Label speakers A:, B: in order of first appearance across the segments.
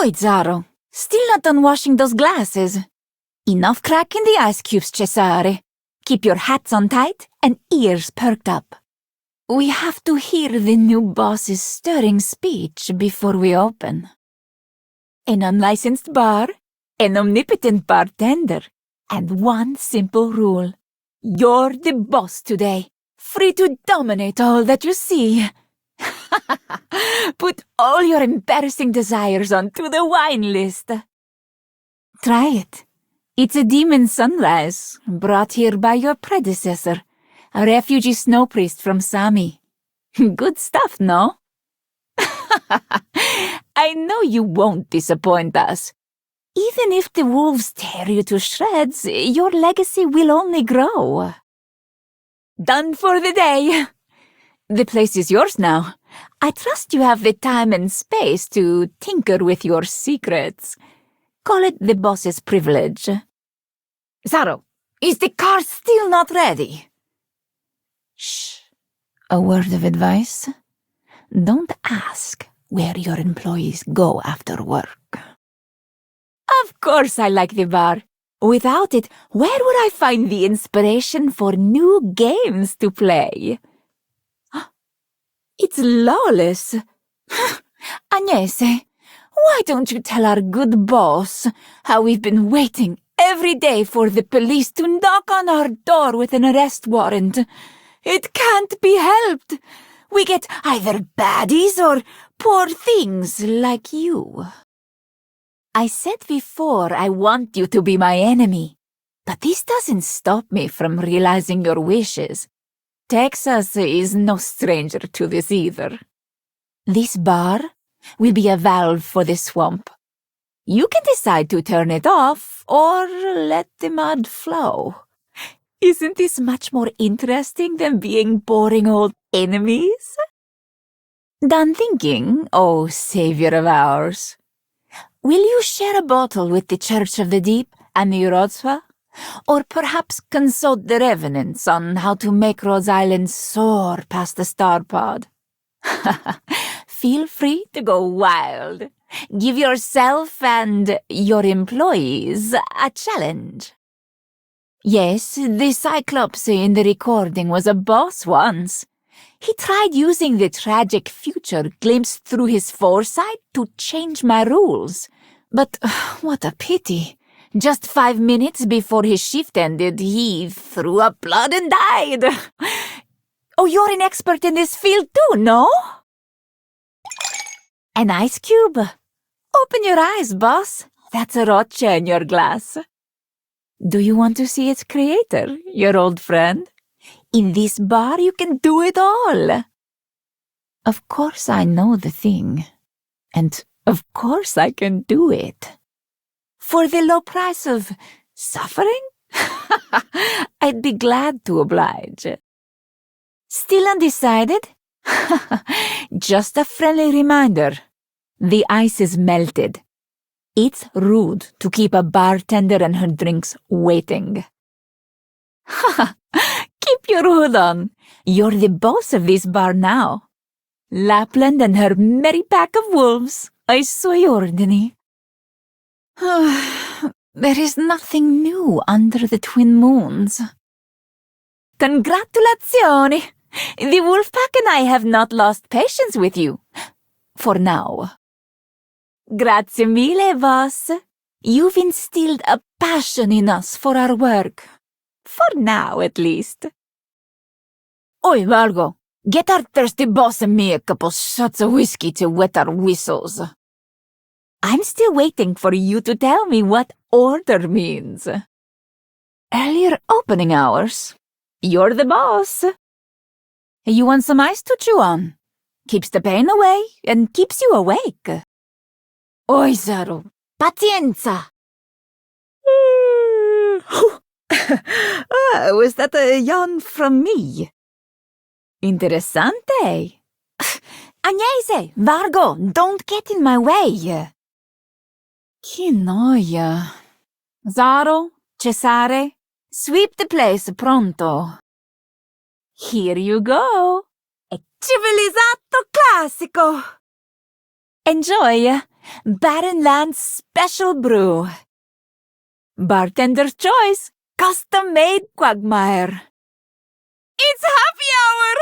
A: Oi, Zaro. Still not done washing those glasses. Enough cracking the ice cubes, Cesare. Keep your hats on tight and ears perked up. We have to hear the new boss's stirring speech before we open. An unlicensed bar, an omnipotent bartender, and one simple rule. You're the boss today, free to dominate all that you see. Put all your embarrassing desires onto the wine list. Try it. It's a demon sunrise, brought here by your predecessor, a refugee snow priest from Sami. Good stuff, no? I know you won't disappoint us. Even if the wolves tear you to shreds, your legacy will only grow. Done for the day. The place is yours now. I trust you have the time and space to tinker with your secrets. Call it the boss's privilege. Zaro, is the car still not ready? Shh. A word of advice. Don't ask where your employees go after work. Of course I like the bar. Without it, where would I find the inspiration for new games to play? It's lawless. Agnese, why don't you tell our good boss how we've been waiting every day for the police to knock on our door with an arrest warrant? It can't be helped. We get either baddies or poor things like you. I said before I want you to be my enemy, but this doesn't stop me from realizing your wishes. Texas is no stranger to this either. This bar will be a valve for the swamp. You can decide to turn it off or let the mud flow. Isn't this much more interesting than being boring old enemies? Done thinking, oh savior of ours? Will you share a bottle with the Church of the Deep and the Urodzwa? Or perhaps consult the revenants on how to make Rhodes Island soar past the star pod? Feel free to go wild. Give yourself and your employees a challenge. Yes, the Cyclops in the recording was a boss once. He tried using the tragic future glimpsed through his foresight to change my rules. But what a pity. Just 5 minutes before his shift ended, he threw up blood and died. Oh, you're an expert in this field too, no? An ice cube. Open your eyes, boss. That's a roccia in your glass. Do you want to see its creator, your old friend? In this bar, you can do it all. Of course I know the thing. And of course I can do it. For the low price of suffering? I'd be glad to oblige. Still undecided? Just a friendly reminder. The ice is melted. It's rude to keep a bartender and her drinks waiting. Keep your hood on. You're the boss of this bar now. Lappland and her merry pack of wolves. I suoi ordini. There is nothing new under the twin moons. Congratulazioni! The wolf pack and I have not lost patience with you. For now. Grazie mille, boss. You've instilled a passion in us for our work. For now, at least. Oi, Valgo. Get our thirsty boss and me a couple shots of whiskey to wet our whistles. I'm still waiting for you to tell me what order means. Earlier opening hours. You're the boss. You want some ice to chew on? Keeps the pain away and keeps you awake. Oi, Zaro. Pazienza. Was that a yawn from me? Interessante. Agnese, Vargo, don't get in my way. Che noia. Zaro, Cesare, sweep the place pronto. Here you go. A civilizzato classico. Enjoy. Barrenland's special brew. Bartender's choice, custom-made quagmire. It's happy hour!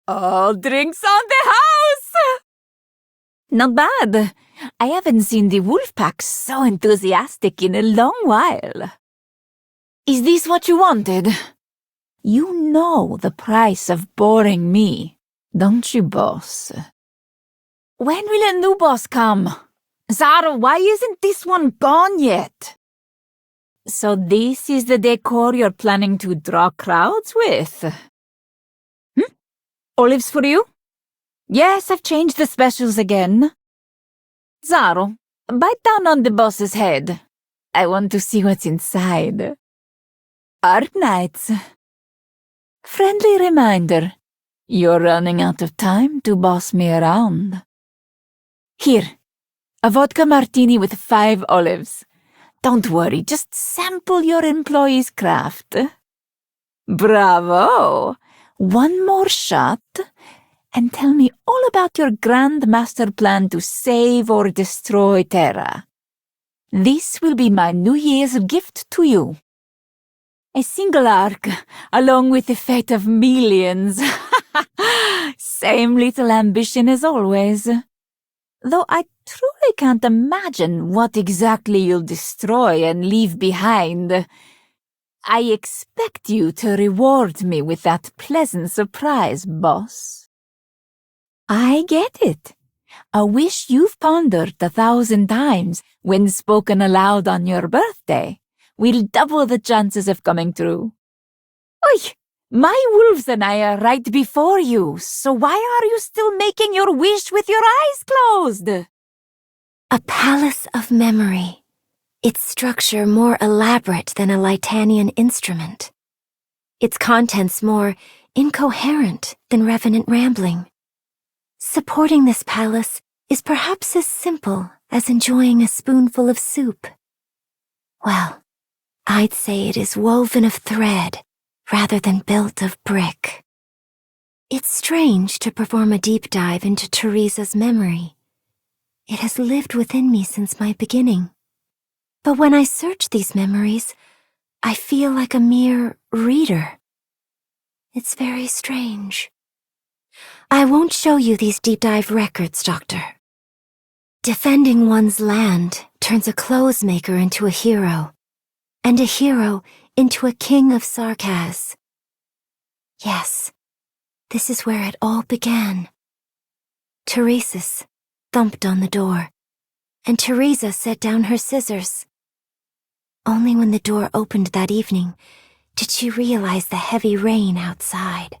A: All drinks on the house! Not bad. I haven't seen the wolf pack so enthusiastic in a long while. Is this what you wanted? You know the price of boring me, don't you, boss? When will a new boss come? Zara, why isn't this one gone yet? So this is the decor you're planning to draw crowds with? Olives for you? Yes, I've changed the specials again. Zaro, bite down on the boss's head. I want to see what's inside. Arknights. Friendly reminder, you're running out of time to boss me around. Here, a vodka martini with 5 olives. Don't worry, just sample your employee's craft. Bravo! One more shot, and tell me all about your grand master plan to save or destroy Terra. This will be my New Year's gift to you. A single arc, along with the fate of millions. Same little ambition as always. Though I truly can't imagine what exactly you'll destroy and leave behind. I expect you to reward me with that pleasant surprise, boss. I get it. A wish you've pondered 1,000 times when spoken aloud on your birthday will double the chances of coming true. Oi! My wolves and I are right before you, so why are you still making your wish with your eyes closed?
B: A palace of memory, its structure more elaborate than a Litanian instrument, its contents more incoherent than revenant rambling. Supporting this palace is perhaps as simple as enjoying a spoonful of soup. Well, I'd say it is woven of thread rather than built of brick. It's strange to perform a deep dive into Teresa's memory. It has lived within me since my beginning. But when I search these memories, I feel like a mere reader. It's very strange. I won't show you these deep dive records, Doctor. Defending one's land turns a clothes maker into a hero, and a hero into a king of Sarkaz. Yes, this is where it all began. Teresa's thumped on the door, and Teresa set down her scissors. Only when the door opened that evening did she realize the heavy rain outside.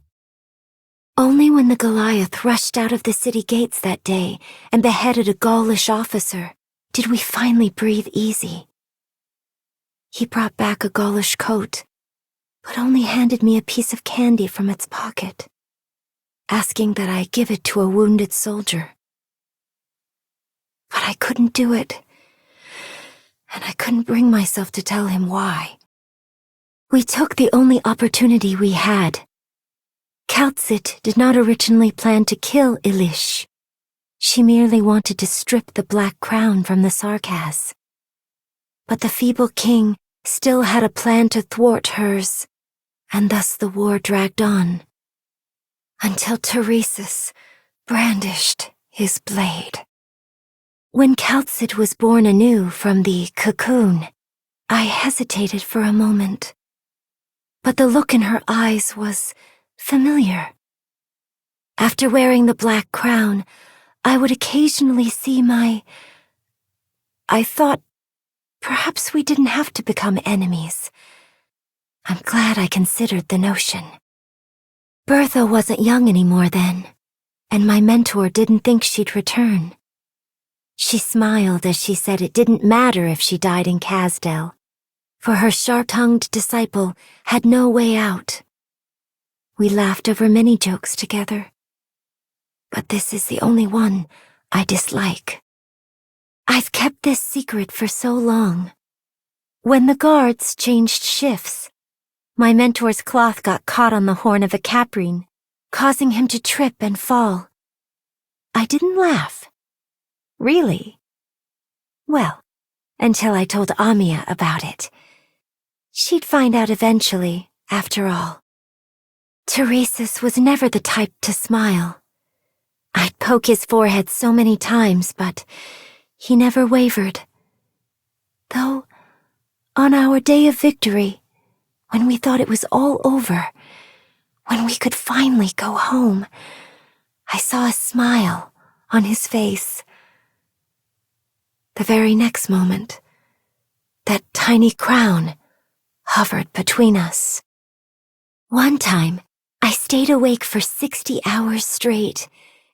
B: Only when the Goliath rushed out of the city gates that day and beheaded a Gaulish officer did we finally breathe easy. He brought back a Gaulish coat, but only handed me a piece of candy from its pocket, asking that I give it to a wounded soldier. But I couldn't do it, and I couldn't bring myself to tell him why. We took the only opportunity we had. Kowalchuk did not originally plan to kill Elish. She merely wanted to strip the black crown from the Sarkaz. But the feeble king still had a plan to thwart hers, and thus the war dragged on, until Teresa's brandished his blade. When Kowalchuk was born anew from the cocoon, I hesitated for a moment, but the look in her eyes was familiar. After wearing the black crown, I would occasionally see I thought perhaps we didn't have to become enemies. I'm glad I considered the notion. Bertha wasn't young anymore then, and my mentor didn't think she'd return. She smiled as she said it didn't matter if she died in Kasdel, for her sharp-tongued disciple had no way out. We laughed over many jokes together, but this is the only one I dislike. I've kept this secret for so long. When the guards changed shifts, my mentor's cloth got caught on the horn of a caprine, causing him to trip and fall. I didn't laugh. Really? Well, until I told Amia about it. She'd find out eventually, after all. Teresa's was never the type to smile. I'd poke his forehead so many times, but he never wavered. Though, on our day of victory, when we thought it was all over, when we could finally go home, I saw a smile on his face. The very next moment, that tiny crown hovered between us. One time, I stayed awake for 60 hours straight,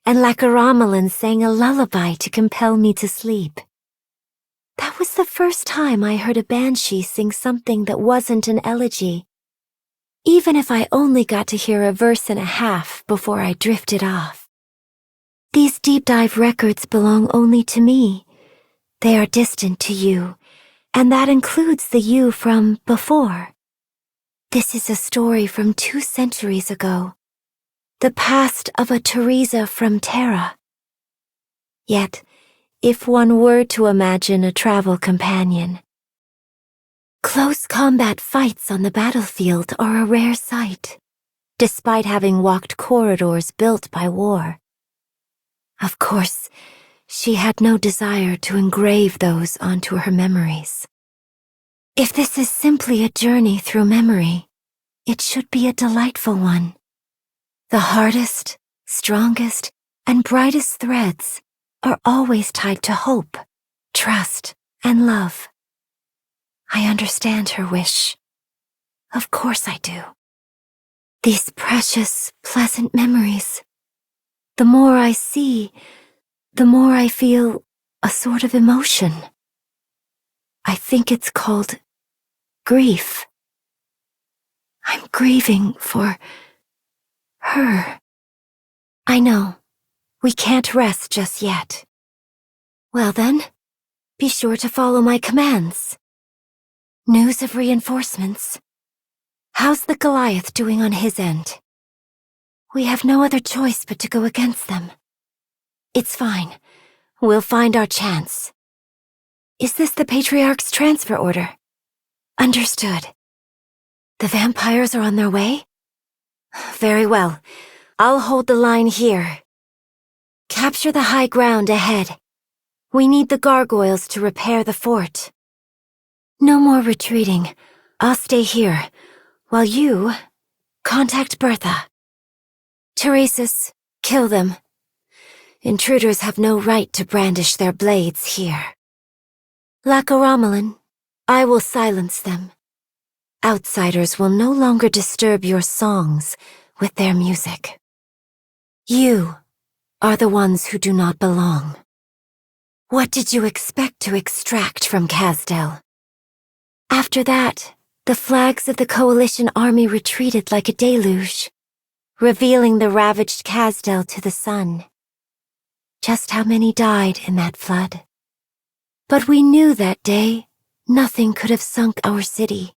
B: and Lackaramelin sang a lullaby to compel me to sleep. That was the first time I heard a banshee sing something that wasn't an elegy, even if I only got to hear a verse and a half before I drifted off. These deep dive records belong only to me. They are distant to you, and that includes the you from before. This is a story from 2 centuries ago, the past of a Teresa from Terra. Yet, if one were to imagine a travel companion, close combat fights on the battlefield are a rare sight, despite having walked corridors built by war. Of course, she had no desire to engrave those onto her memories. If this is simply a journey through memory, it should be a delightful one. The hardest, strongest, and brightest threads are always tied to hope, trust, and love. I understand her wish. Of course I do. These precious, pleasant memories. The more I see, the more I feel a sort of emotion. I think it's called grief. I'm grieving for her. I know. We can't rest just yet. Well then, be sure to follow my commands. News of reinforcements. How's the Goliath doing on his end? We have no other choice but to go against them. It's fine. We'll find our chance. Is this the Patriarch's transfer order? Understood. The vampires are on their way? Very well. I'll hold the line here. Capture the high ground ahead. We need the gargoyles to repair the fort. No more retreating. I'll stay here, while you contact Bertha. Teresa's, kill them. Intruders have no right to brandish their blades here. Lackaramelin, I will silence them. Outsiders will no longer disturb your songs with their music. You are the ones who do not belong. What did you expect to extract from Kasdel? After that, the flags of the coalition army retreated like a deluge, revealing the ravaged Kasdel to the sun. Just how many died in that flood? But we knew that day nothing could have sunk our city.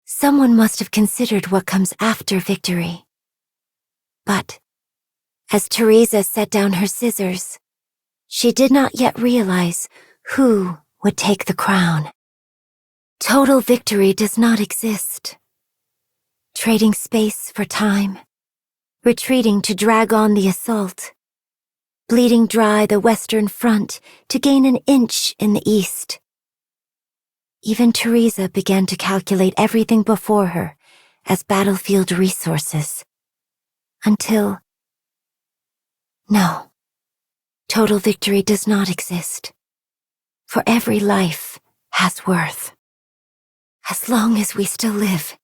B: Someone must have considered what comes after victory. But, as Teresa set down her scissors, she did not yet realize who would take the crown. Total victory does not exist. Trading space for time, retreating to drag on the assault, bleeding dry the Western Front to gain an inch in the East. Even Teresa began to calculate everything before her as battlefield resources. Until... No. Total victory does not exist. For every life has worth. As long as we still live,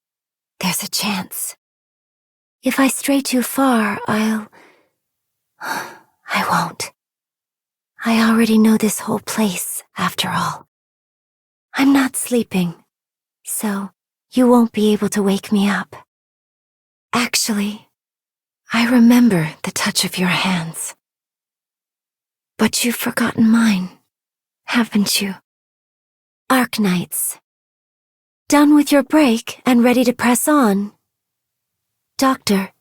B: there's a chance. If I stray too far, I won't. I already know this whole place, after all. I'm not sleeping, so you won't be able to wake me up. Actually, I remember the touch of your hands. But you've forgotten mine, haven't you? Arknights. Done with your break and ready to press on? Doctor,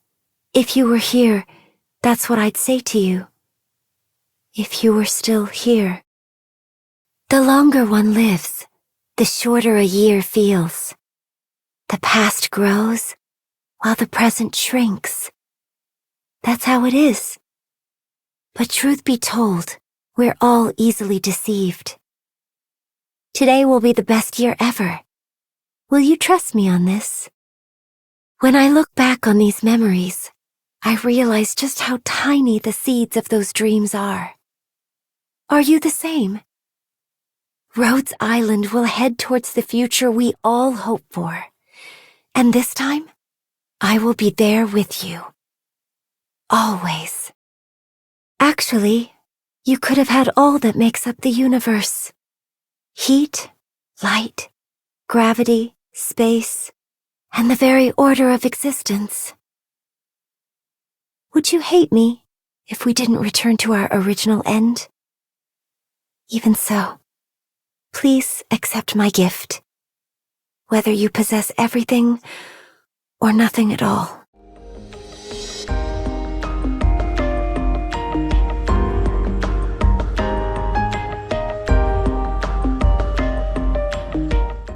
B: if you were here, that's what I'd say to you. if you were still here. The longer one lives, the shorter a year feels. The past grows, while the present shrinks. That's how it is. But truth be told, we're all easily deceived. Today will be the best year ever. Will you trust me on this? When I look back on these memories, I realize just how tiny the seeds of those dreams are. Are you the same? Rhodes Island will head towards the future we all hope for. And this time, I will be there with you. Always. Actually, you could have had all that makes up the universe. Heat, light, gravity, space, and the very order of existence. Would you hate me if we didn't return to our original end? Even so, please accept my gift, whether you possess everything or nothing at all.